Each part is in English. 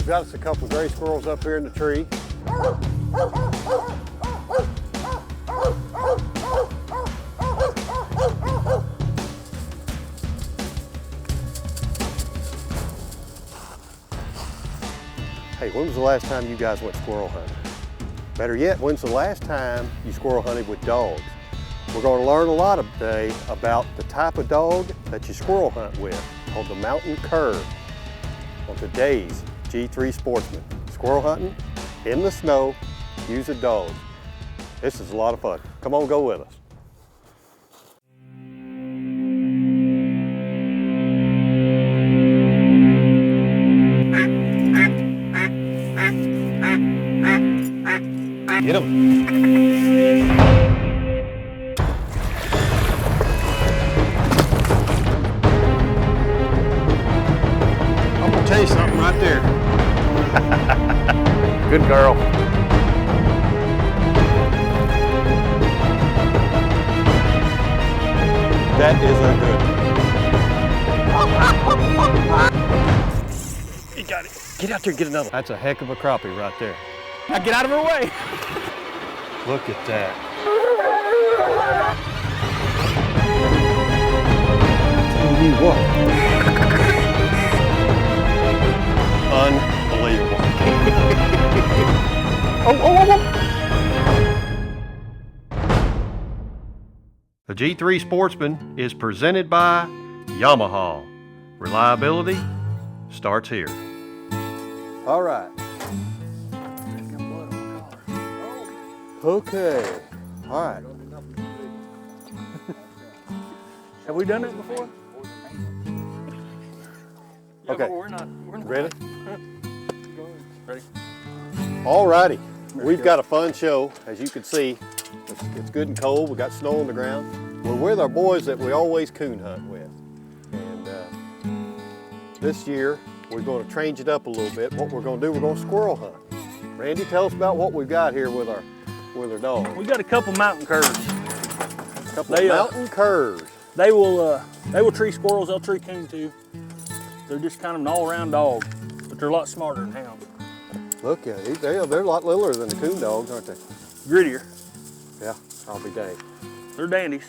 We've got us a couple of gray squirrels up here in the tree. Hey, when was the last time you guys went squirrel hunting? Better yet, when's the last time you squirrel hunted with dogs? We're going to learn a lot today about the type of dog that you squirrel hunt with, called the mountain cur, on today's G3 Sportsman. Squirrel hunting in the snow using dogs. This is a lot of fun. Come on, go with us. Get him. I'm gonna tell you something right there. Good girl. That is a good. You got it. Get out there and get another. That's a heck of a crappie right there. Now get out of her way. Look at that. Tell you what. Unbelievable. Oh. The G3 Sportsman is presented by Yamaha. Reliability starts here. All right. Okay. All right. Have we done it before? Okay. We're not. Ready? Ready? All righty. We've got a fun show. As you can see, it's good and cold. We got snow on the ground. We're with our boys that we always coon hunt with. And this year, we're going to change it up a little bit. What we're going to do, we're going to squirrel hunt. Randy, tell us about what we've got here with our dog. We got a couple mountain curs. A couple of mountain curs. They will tree squirrels. They'll tree coon too. They're just kind of an all-around dog, but they're a lot smarter than hounds. Look at it. They're a lot littler than the coon dogs, aren't they? Grittier. Yeah, I'll be dang. They're dandies.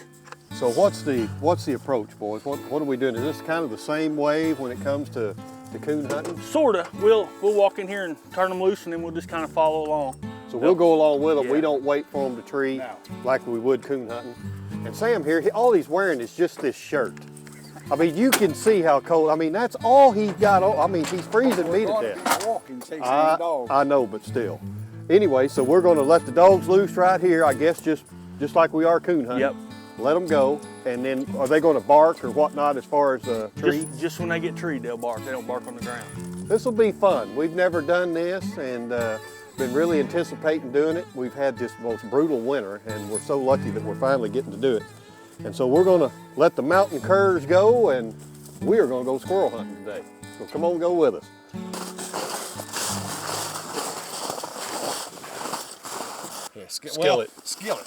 So what's the approach, boys? What are we doing? Is this kind of the same way when it comes to coon hunting? Sorta. We'll walk in here and turn them loose, and then we'll just kind of follow along. So we'll go along with them. Yeah. We don't wait for them to tree like we would coon hunting. And Sam here, all he's wearing is just this shirt. I mean, you can see how cold. I mean, that's all he's got on. I mean, he's freezing me to death. I know, but still. Anyway, so we're going to let the dogs loose right here, I guess, just like we are coon hunting. Yep. Let them go, and then are they going to bark or whatnot as far as tree? Just when they get treed, they'll bark. They don't bark on the ground. This will be fun. We've never done this, and been really anticipating doing it. We've had this most brutal winter, and we're so lucky that we're finally getting to do it. And so we're going to let the mountain curs go, and we are going to go squirrel hunting today. So come on, go with us. Yeah, Skillet. Skillet.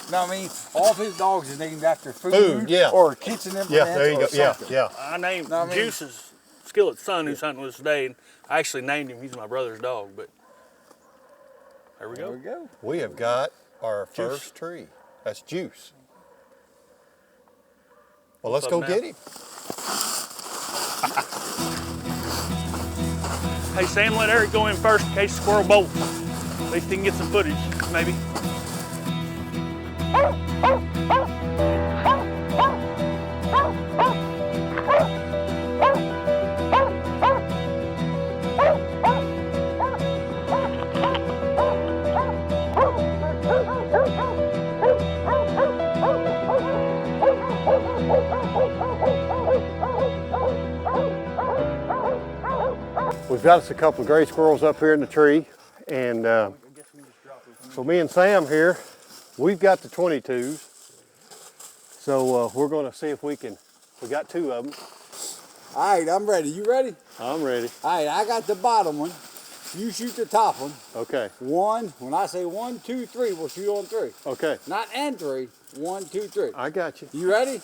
No, I mean, all of his dogs is named after food, yeah. or kitchen implements. Yeah, there you go. Yeah, something. yeah. I named Juice's Skillet's son, who's hunting with us today, and I actually named him. He's my brother's dog, but there we go. There we go. We have got our first tree. That's Juice. Well, let's go get him. Hey, Sam, let Eric go in first in case the squirrel bolts. At least he can get some footage, maybe. We've got us a couple of gray squirrels up here in the tree, and so me and Sam here, we've got the 22s. So we're going to see if we got two of them. All right, I'm ready. You ready? I'm ready. All right, I got the bottom one. You shoot the top one. Okay. One, when I say 1, 2, 3, we'll shoot on 3. Okay. Not and 3, 1, 2, 3. I got you. You ready?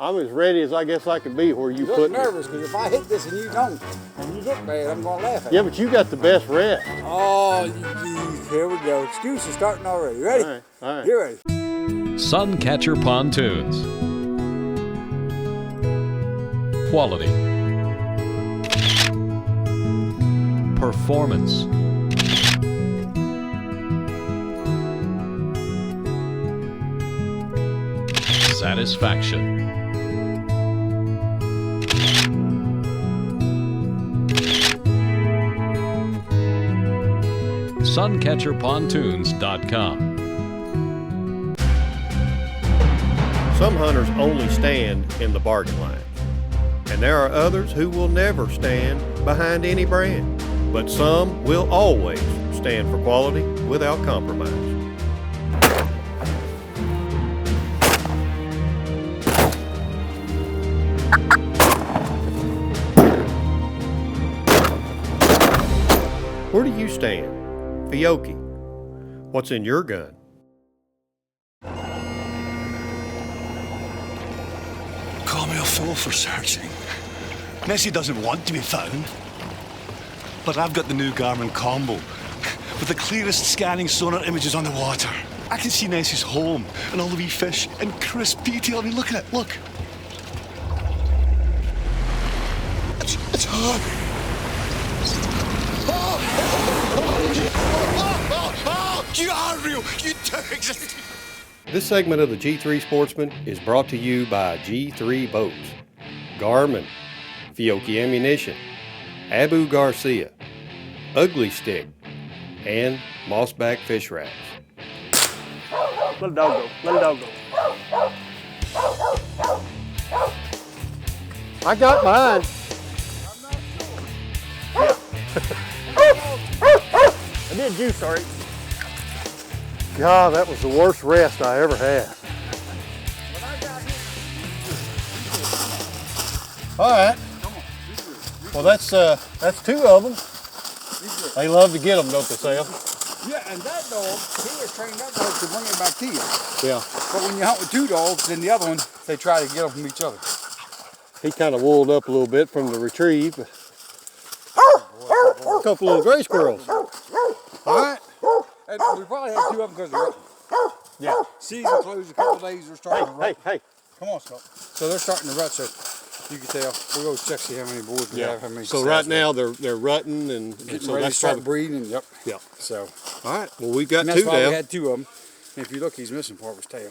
I'm as ready as I guess I could be where you You put look me. nervous because if I hit this and you don't, and you look bad, I'm gonna laugh at Yeah, you. but you got the best rest. Oh, you, here we go. Excuses starting already. Ready? All right, all right. You ready? SunCatcher pontoons. Quality. Performance. Satisfaction. SunCatcherPontoons.com. Some hunters only stand in the bargain line, and there are others who will never stand behind any brand, but some will always stand for quality without compromise. Where do you stand? Fiocchi, what's in your gun? Call me a fool for searching. Nessie doesn't want to be found. But I've got the new Garmin combo with the clearest scanning sonar images on the water. I can see Nessie's home and all the wee fish in crisp detail. I mean, look at it, look. It's hard. You are real. You do exist. This segment of the G3 Sportsman is brought to you by G3 Boats, Garmin, Fiocchi Ammunition, Abu Garcia, Ugly Stick, and Mossback Fish Racks. Let the dog go. Let the dog go. I got mine. I did juice, sorry. God, that was the worst rest I ever had. All right. Well, that's two of them. They love to get them, don't they, Sam? Yeah, and that dog, he was trained that dog to bring it back to you. Yeah. But when you hunt with two dogs, then the other one, they try to get them from each other. He kind of wooled up a little bit from the retrieve. A couple little gray squirrels. All right. And we probably had two of them because they're Yeah. season closed a couple of days. They're starting to rut. Hey. Come on, Scott. So they're starting to rut. So you can tell. We'll go check see how many boys we have. How many So right now they're rutting and getting so ready to that's start probably, breeding. Yep. yeah. So All right. Well, we've got and that's two why now. we had two of them. And if you look, he's missing part of his tail.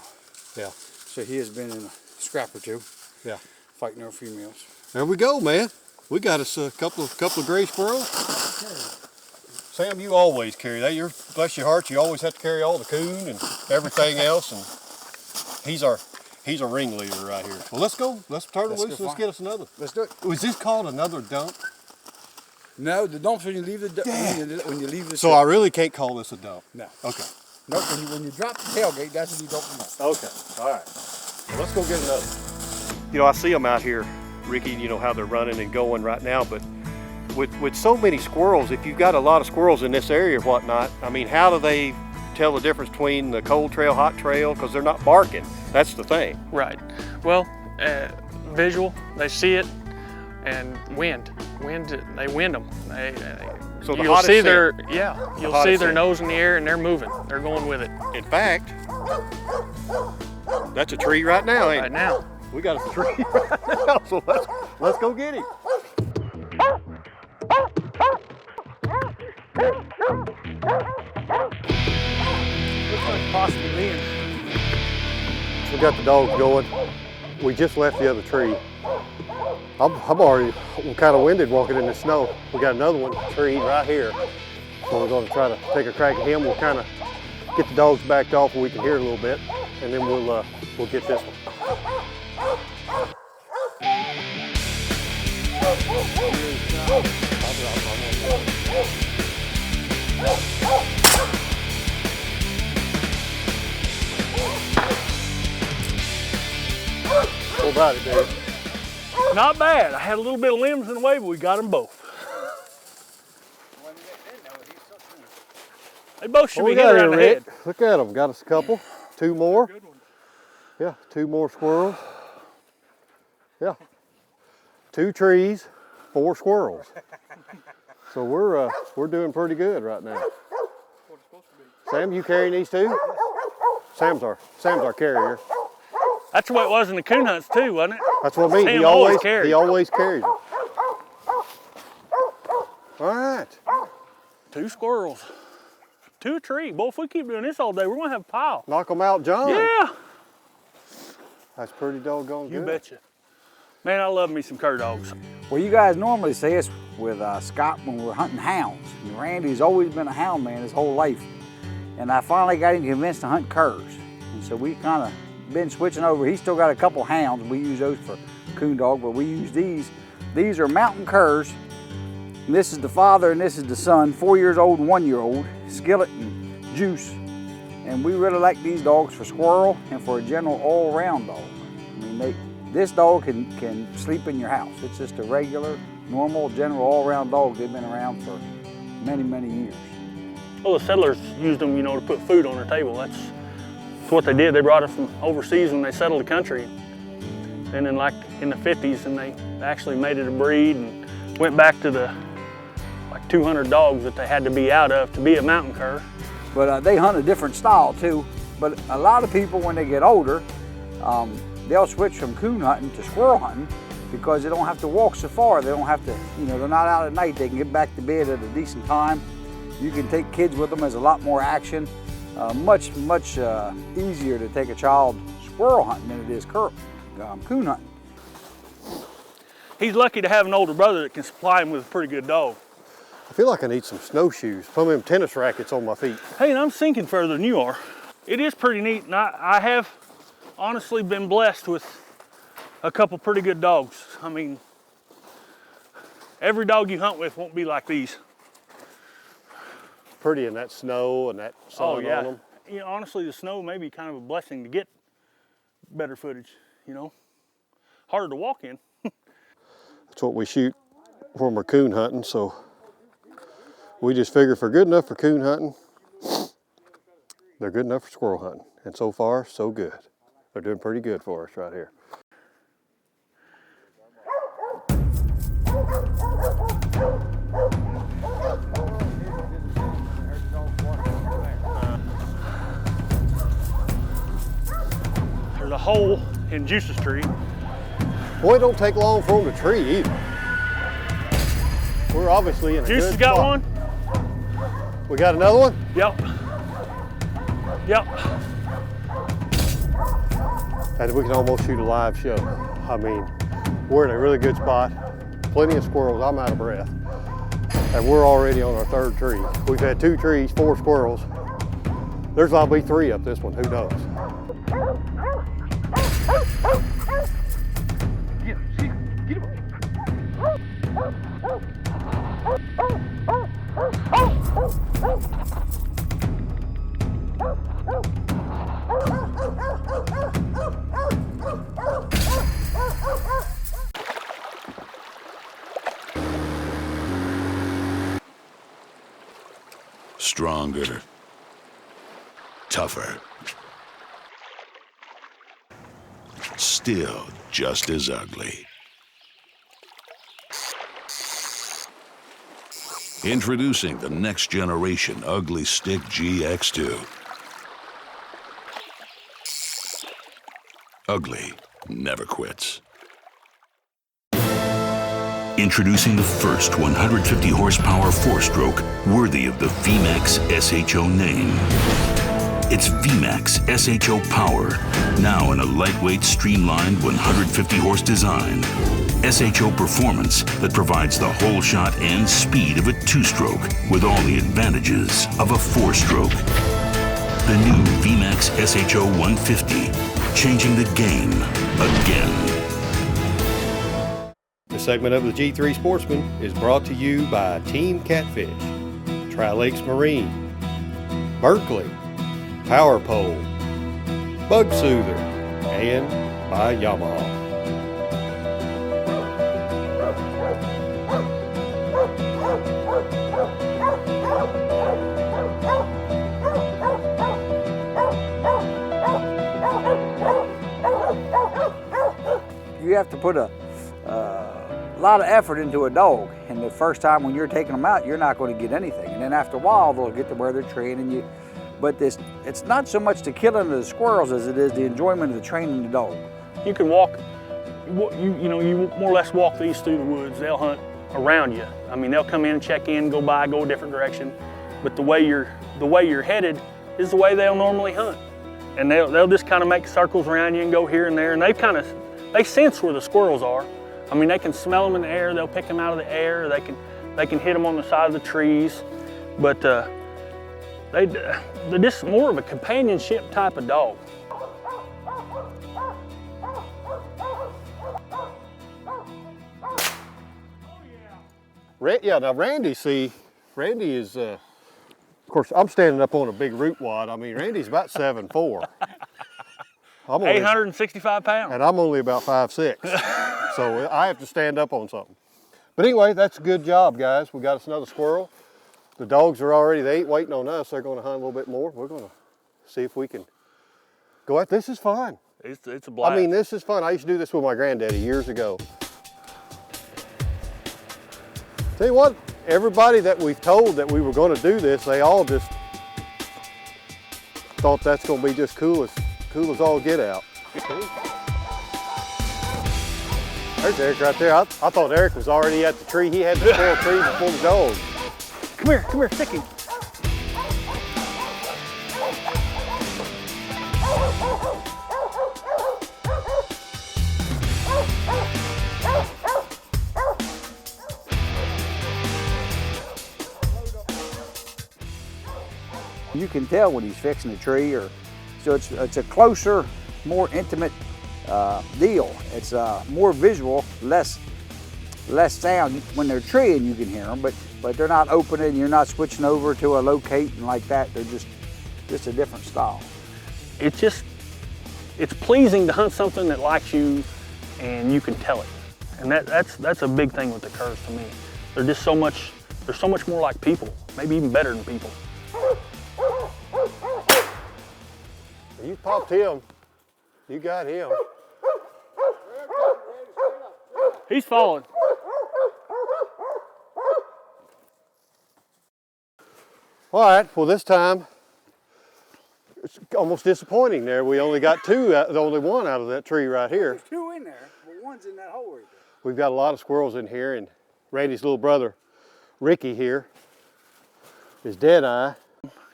Yeah. So he has been in a scrap or two. Yeah. Fighting over females. There we go, man. We got us a couple of gray squirrels. Sam, you always carry that. You're, bless your heart, you always have to carry all the coon and everything else, and he's our ringleader right here. Well, let's go. Let's turn it loose. Let's get us another. Let's do it. Was this called another dump? No, the dump's when you leave the when you leave the. So I really can't call this a dump. No. Okay. Nope. When you drop the tailgate, that's when you dump them out. Okay. All right. Well, let's go get another. You know, I see them out here, Ricky. You know how they're running and going right now, but with so many squirrels, if you've got a lot of squirrels in this area or whatnot, I mean, how do they tell the difference between the cold trail, hot trail? Because they're not barking. That's the thing. Right. Well, visual, they see it, and wind, they wind them. So the you'll hottest see scent. their you'll see hottest their scent. nose in the air, and they're moving. They're going with it In fact, that's a tree right now, ain't right it? now. We got a tree right now, so let's go get him. Looks like possibly being. We got the dogs going. We just left the other tree. I'm already kind of winded walking in the snow. We got another one tree right here. So we're going to try to take a crack at him. We'll kind of get the dogs backed off and we can hear a little bit, and then we'll get this one. What about it, Dave? Not bad. I had a little bit of limbs in the way, but we got them both. They both should What be we hit got around here, the Rick? head. Look at them. Got us a couple. Two more. Good one. Yeah, two more squirrels. Yeah. 2 trees, 4 squirrels. So we're doing pretty good right now. Sam, you carrying these too? Sam's our carrier. That's the way it was in the coon hunts too, wasn't it? That's what I mean. Sam He always carries. He always carries them. All right. 2 squirrels. 2 a tree. Boy, if we keep doing this all day, we're gonna have a pile. Knock them out, John. Yeah. That's pretty doggone good. You betcha. Man, I love me some cur dogs. Well, you guys normally see us with Scott when we're hunting hounds. And Randy's always been a hound man his whole life. And I finally got him convinced to hunt curs. And so we kind of been switching over. He's still got a couple hounds. We use those for coon dog, but we use these. These are mountain curs. And this is the father and this is the son, 4 years old and 1 year old, Skillet and Juice. And we really like these dogs for squirrel and for a general all-around dog. I mean, this dog can sleep in your house. It's just a regular, normal, general all-around dog. They've been around for many, many years. Well, the settlers used them, you know, to put food on their table. That's what they did. They brought it from overseas when they settled the country. And then like in the 50s, and they actually made it a breed and went back to the like 200 dogs that they had to be out of to be a mountain cur. But they hunt a different style too. But a lot of people, when they get older, they'll switch from coon hunting to squirrel hunting because they don't have to walk so far. They don't have to, you know, they're not out at night. They can get back to bed at a decent time. You can take kids with them. There's a lot more action. Much easier to take a child squirrel hunting than it is coon hunting. He's lucky to have an older brother that can supply him with a pretty good dog. I feel like I need some snowshoes. Some of them tennis rackets on my feet. Hey, and I'm sinking further than you are. It is pretty neat, and I have honestly been blessed with a couple pretty good dogs. I mean, every dog you hunt with won't be like these. Pretty in that snow and that sun Oh yeah. on them. You know, honestly, the snow may be kind of a blessing to get better footage, you know. Harder to walk in. That's what we shoot when we're coon hunting, so we just figure if they're good enough for coon hunting, they're good enough for squirrel hunting. And so far, so good. They're doing pretty good for us right here. There's a hole in Juice's tree. Boy, it don't take long for them to tree either. We're obviously in a Juice good has got spot. one. We got another one? Yep. Yep. And we can almost shoot a live show. I mean, we're in a really good spot. Plenty of squirrels. I'm out of breath. And we're already on our 3rd tree. We've had 2 trees, 4 squirrels. There's likely 3 up this one. Who knows? Stronger, tougher, still just as ugly. Introducing the next generation Ugly Stick GX2. Ugly never quits. Introducing the first 150 horsepower 4-stroke worthy of the VMAX SHO name. It's VMAX SHO Power, now in a lightweight, streamlined 150 horse design. SHO performance that provides the whole shot and speed of a 2-stroke with all the advantages of a 4-stroke. The new VMAX SHO 150, changing the game again. This segment of the G3 Sportsman is brought to you by Team Catfish, Tri-Lakes Marine, Berkeley, Power Pole, Bug Soother, and by Yamaha. you have to put a lot of effort into a dog, and the first time when you're taking them out, you're not going to get anything, and then after a while they'll get to where they're training you. But it's not so much the killing of the squirrels as it is the enjoyment of the training the dog. You can walk, you more or less walk these through the woods. They'll hunt around you. I mean, they'll come in, check in, go by, go a different direction. But the way you're headed is the way they'll normally hunt. And they'll just kind of make circles around you and go here and there. And they sense where the squirrels are. I mean, they can smell them in the air. They'll pick them out of the air. They can hit them on the side of the trees. But they're just more of a companionship type of dog. Yeah, now Randy is, of course, I'm standing up on a big root wad. I mean, Randy's about 7'4". 865 pounds. And I'm only about 5'6". So I have to stand up on something. But anyway, that's a good job, guys. We got us another squirrel. The dogs are already, they ain't waiting on us. They're gonna hunt a little bit more. We're gonna see if we can go out. This is fun. It's a blast. I mean, this is fun. I used to do this with my granddaddy years ago. Tell you what, everybody that we've told that we were gonna do this, they all just thought that's gonna be just cool as all get out. There's Eric right there. I thought Eric was already at the tree. He had the squirrel tree before the dog. Come here, stick him. You can tell when he's fixing a tree, so it's a closer, more intimate deal. It's more visual, less sound. When they're treeing, you can hear them, but they're not opening. You're not switching over to a locate and like that. They're just a different style. It's pleasing to hunt something that likes you, and you can tell it. And that's a big thing with the curs to me. They're so much more like people, maybe even better than people. You popped him. You got him. He's falling. All right, well this time, it's almost disappointing there. We only got only one out of that tree right here. There's two in there, but one's in that hole right there. We've got a lot of squirrels in here, and Randy's little brother, Ricky here, is Deadeye.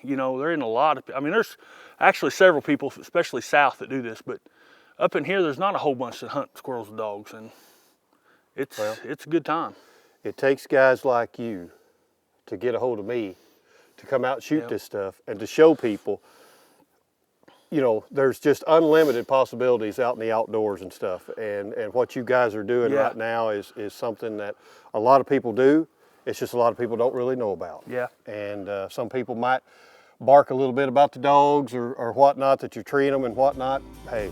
You know, they're in a lot of, I mean, there's actually several people, especially south, that do this, but up in here, there's not a whole bunch that hunt squirrels and dogs, and it's a good time. It takes guys like you to get a hold of me, to come out and shoot this stuff, and to show people, you know, there's just unlimited possibilities out in the outdoors and stuff, and what you guys are doing right now is something that a lot of people do. It's just a lot of people don't really know about. Yeah. And some people might bark a little bit about the dogs or whatnot, that you're treating them and whatnot. Hey,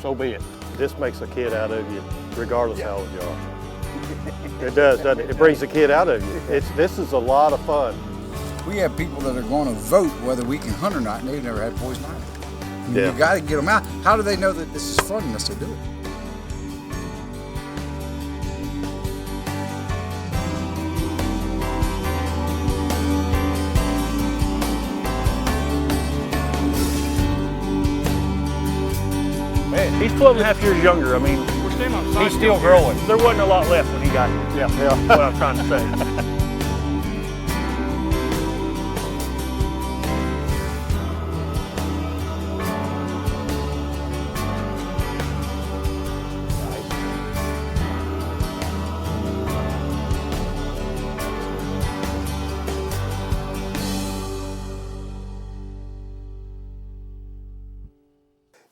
so be it. This makes a kid out of you, regardless how old you are. It does, doesn't it? It brings a kid out of you. This is a lot of fun. We have people that are going to vote whether we can hunt or not, and they've never had poison ivy. Yeah. You got to get them out. How do they know that this is fun unless they do it? Man, he's 12 and a half years younger. I mean, he's still growing. There wasn't a lot left when he got here. Yeah. What I'm trying to say.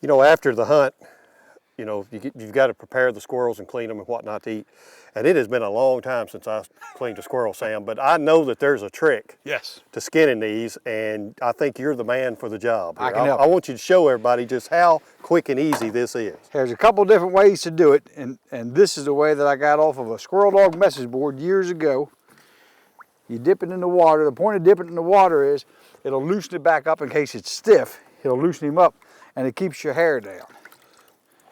You know, after the hunt, you know, you've got to prepare the squirrels and clean them and whatnot to eat. And it has been a long time since I cleaned a squirrel, Sam, but I know that there's a trick to skinning these, and I think you're the man for the job. I can help. I want you to show everybody just how quick and easy this is. There's a couple different ways to do it, and this is the way that I got off of a squirrel dog message board years ago. You dip it in the water. The point of dipping it in the water is it'll loosen it back up in case it's stiff. It'll loosen him up, and it keeps your hair down.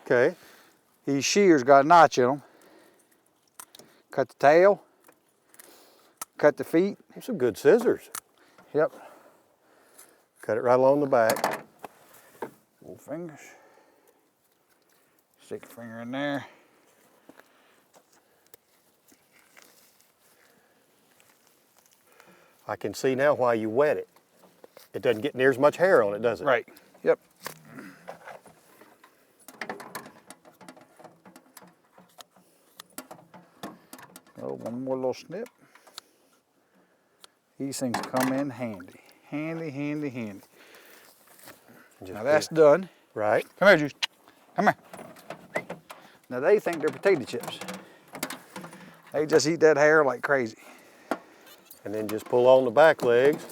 Okay. These shears got a notch in them. Cut the tail, cut the feet. Some good scissors. Yep. Cut it right along the back. Little fingers. Stick a finger in there. I can see now why you wet it. It doesn't get near as much hair on it, does it? Right. Yep. Oh, one more little snip. These things come in handy. Handy, handy, handy. Now that's done. Right. Come here, Juice. Come here. Now they think they're potato chips. They just eat that hair like crazy. And then just pull on the back legs.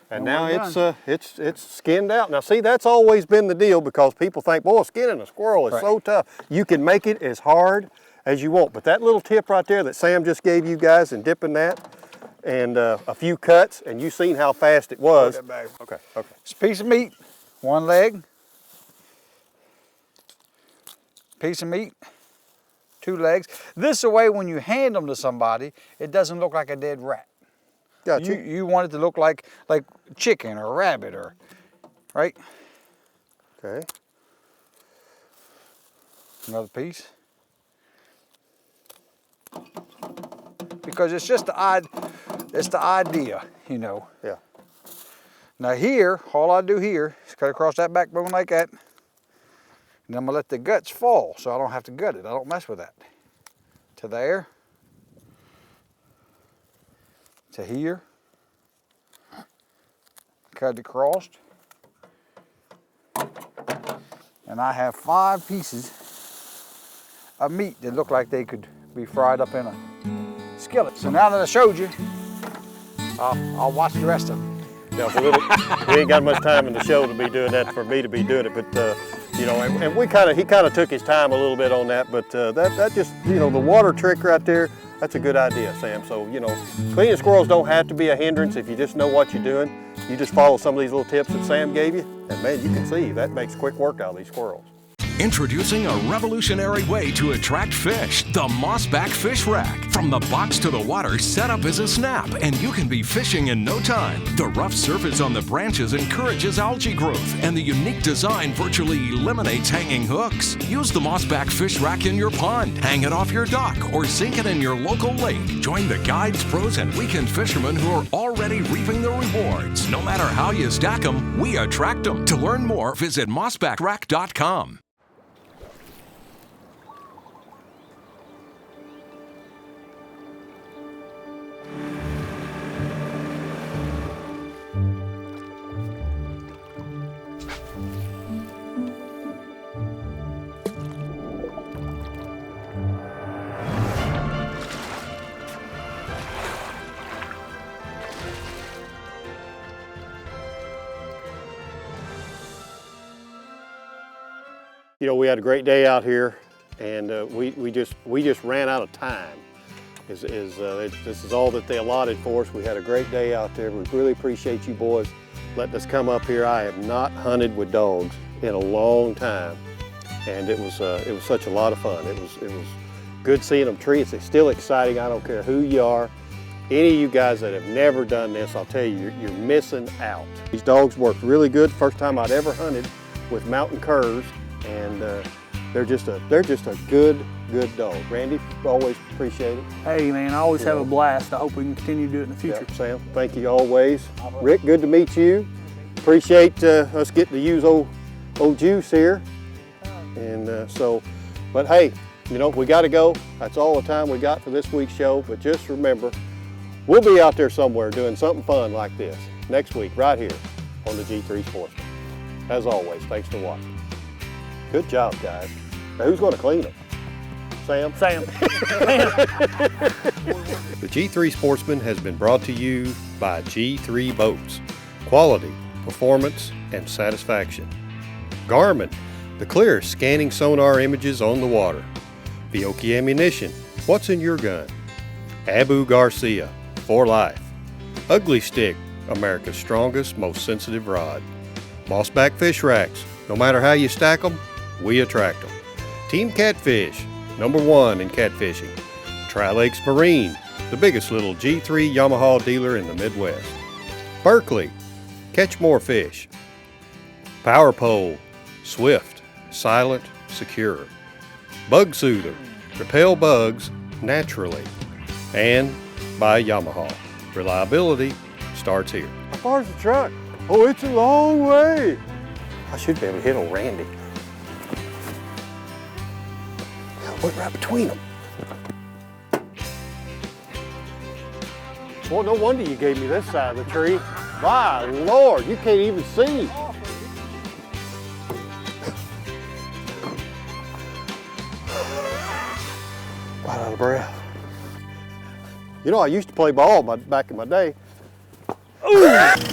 And now it's skinned out. Now see, that's always been the deal because people think, boy, skinning a squirrel is so tough. You can make it as hard as you want. But that little tip right there that Sam just gave you guys and dipping that and a few cuts, and you seen how fast it was. Okay, okay. It's a piece of meat, one leg. Piece of meat, two legs. This way when you hand them to somebody, it doesn't look like a dead rat. Gotcha. You want it to look like chicken or rabbit or, right? Okay. Another piece. Because it's just it's the idea, you know. Yeah. Now here, all I do here is cut across that backbone like that. And I'm gonna let the guts fall so I don't have to gut it. I don't mess with that. To there. To here. Cut it across. And I have 5 pieces of meat that look like they could be fried up in a skillet. So now that I showed you, I'll watch the rest of them. Yeah, we ain't got much time in the show to be doing that, for me to be doing it, but you know, and he kind of took his time a little bit on that, but that just, you know, the water trick right there, that's a good idea, Sam. So, you know, cleaning squirrels don't have to be a hindrance if you just know what you're doing. You just follow some of these little tips that Sam gave you, and man, you can see that makes quick work out of these squirrels. Introducing a revolutionary way to attract fish, the Mossback Fish Rack. From the box to the water, setup is a snap, and you can be fishing in no time. The rough surface on the branches encourages algae growth, and the unique design virtually eliminates hanging hooks. Use the Mossback Fish Rack in your pond, hang it off your dock, or sink it in your local lake. Join the guides, pros, and weekend fishermen who are already reaping the rewards. No matter how you stack them, we attract them. To learn more, visit mossbackrack.com. You know, we had a great day out here, and we just ran out of time. This is all that they allotted for us. We had a great day out there. We really appreciate you boys letting us come up here. I have not hunted with dogs in a long time, and it was such a lot of fun. It was good seeing them treat. It's still exciting. I don't care who you are. Any of you guys that have never done this, I'll tell you, you're missing out. These dogs worked really good. First time I'd ever hunted with mountain curs. And they're just a good dog. Randy, always appreciate it. Hey man, I always have a blast. I hope we can continue to do it in the future. Yeah, Sam, thank you always. Rick, good to meet you. Appreciate us getting to use old Juice here. And but hey, you know, we got to go. That's all the time we got for this week's show. But just remember, we'll be out there somewhere doing something fun like this next week, right here on the G3 Sportsman. As always, thanks for watching. Good job, guys. Now, who's going to clean them? Sam? Sam. The G3 Sportsman has been brought to you by G3 Boats. Quality, performance, and satisfaction. Garmin, the clearest scanning sonar images on the water. Fiocchi Ammunition, what's in your gun? Abu Garcia, for life. Ugly Stick, America's strongest, most sensitive rod. Mossback Fish Racks, no matter how you stack them, we attract them. Team Catfish, #1 in catfishing. Tri-Lakes Marine, the biggest little G3 Yamaha dealer in the Midwest. Berkeley, catch more fish. Power Pole, swift, silent, secure. Bug Soother, repel bugs naturally. And by Yamaha, reliability starts here. How far is the truck? Oh, it's a long way. I should be able to hit old Randy. I went right between them. Well, no wonder you gave me this side of the tree. My Lord, you can't even see. Right out of breath. You know, I used to play ball back in my day. Ooh.